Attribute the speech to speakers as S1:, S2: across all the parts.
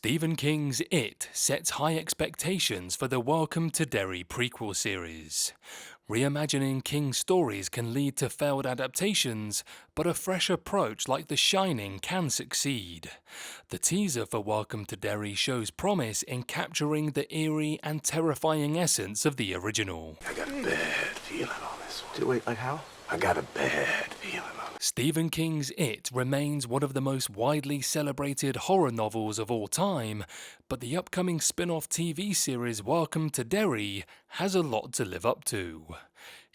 S1: Stephen King's It sets high expectations for the Welcome to Derry prequel series. Reimagining King's stories can lead to failed adaptations, but a fresh approach like The Shining can succeed. The teaser for Welcome to Derry shows promise in capturing the eerie and terrifying essence of the original.
S2: I got a bad feeling on this one.
S3: Wait, like how?
S2: I got a bad feeling on it.
S1: Stephen King's It remains one of the most widely celebrated horror novels of all time, but the upcoming spin-off TV series Welcome to Derry has a lot to live up to.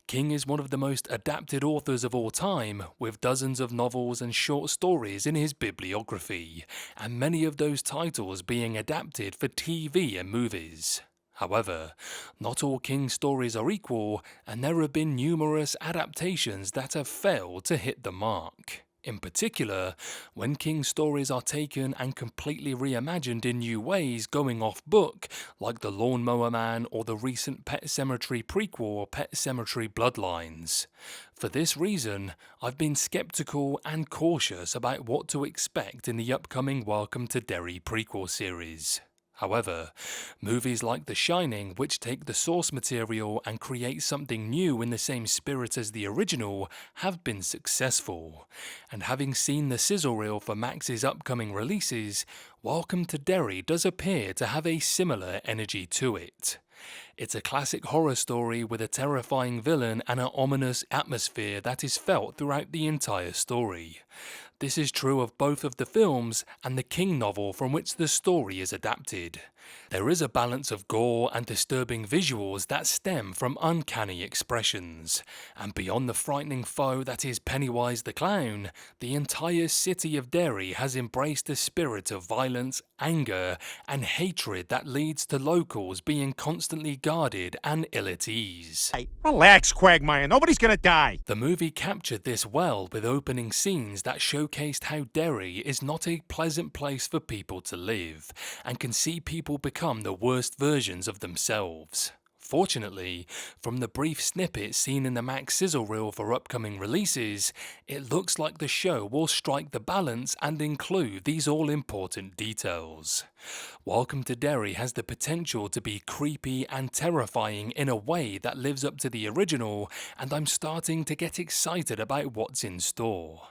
S1: King is one of the most adapted authors of all time, with dozens of novels and short stories in his bibliography, and many of those titles being adapted for TV and movies. However, not all King's stories are equal, and there have been numerous adaptations that have failed to hit the mark. In particular, when King's stories are taken and completely reimagined in new ways going off book, like The Lawnmower Man or the recent Pet Sematary prequel Pet Sematary Bloodlines. For this reason, I've been skeptical and cautious about what to expect in the upcoming Welcome to Derry prequel series. However, movies like The Shining, which take the source material and create something new in the same spirit as the original, have been successful. And having seen the sizzle reel for Max's upcoming releases, Welcome to Derry does appear to have a similar energy to it. It's a classic horror story with a terrifying villain and an ominous atmosphere that is felt throughout the entire story. This is true of both of the films and the King novel from which the story is adapted. There is a balance of gore and disturbing visuals that stem from uncanny expressions, and beyond the frightening foe that is Pennywise the Clown, the entire city of Derry has embraced a spirit of violence, anger, and hatred that leads to locals being constantly guarded and ill at ease.
S4: Hey, relax, Quagmire. Nobody's gonna die.
S1: The movie captured this well with opening scenes that showcased how Derry is not a pleasant place for people to live, and can see people become the worst versions of themselves. Fortunately, from the brief snippet seen in the Max sizzle reel for upcoming releases, it looks like the show will strike the balance and include these all-important details. Welcome to Derry has the potential to be creepy and terrifying in a way that lives up to the original, and I'm starting to get excited about what's in store.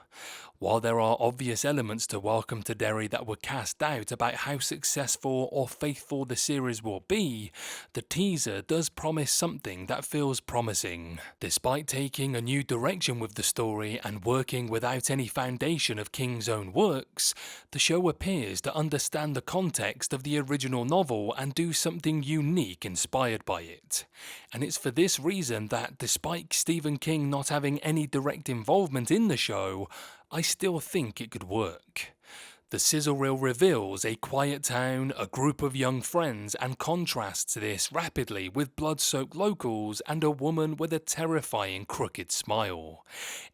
S1: While there are obvious elements to Welcome to Derry that were cast doubt about how successful or faithful the series will be, the teaser does promise something that feels promising. Despite taking a new direction with the story and working without any foundation of King's own works, the show appears to understand the context of the original novel and do something unique inspired by it. And it's for this reason that, despite Stephen King not having any direct involvement in the show, I still think it could work. The sizzle reel reveals a quiet town, a group of young friends, and contrasts this rapidly with blood-soaked locals and a woman with a terrifying crooked smile.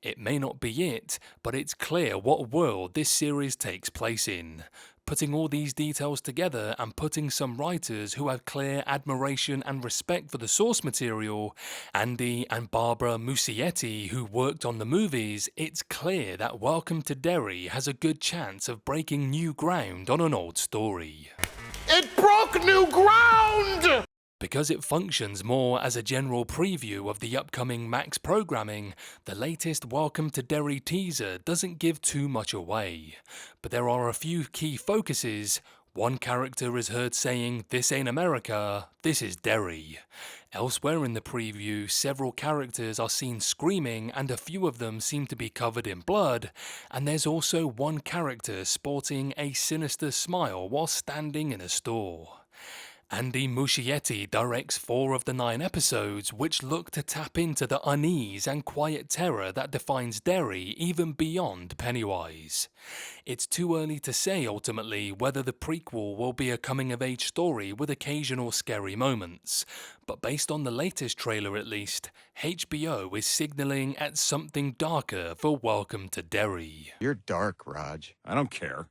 S1: It may not be it, but it's clear what world this series takes place in. Putting all these details together and putting some writers who have clear admiration and respect for the source material, Andy and Barbara Muschietti, who worked on the movies, it's clear that Welcome to Derry has a good chance of breaking new ground on an old story.
S3: It broke new ground!
S1: Because it functions more as a general preview of the upcoming Max programming, the latest Welcome to Derry teaser doesn't give too much away. But there are a few key focuses. One character is heard saying, "This ain't America, this is Derry." Elsewhere in the preview, several characters are seen screaming and a few of them seem to be covered in blood, and there's also one character sporting a sinister smile while standing in a store. Andy Muschietti directs 4 of the 9 episodes, which look to tap into the unease and quiet terror that defines Derry even beyond Pennywise. It's too early to say ultimately whether the prequel will be a coming-of-age story with occasional scary moments, but based on the latest trailer at least, HBO is signalling at something darker for Welcome to Derry.
S4: You're dark, Raj. I don't care.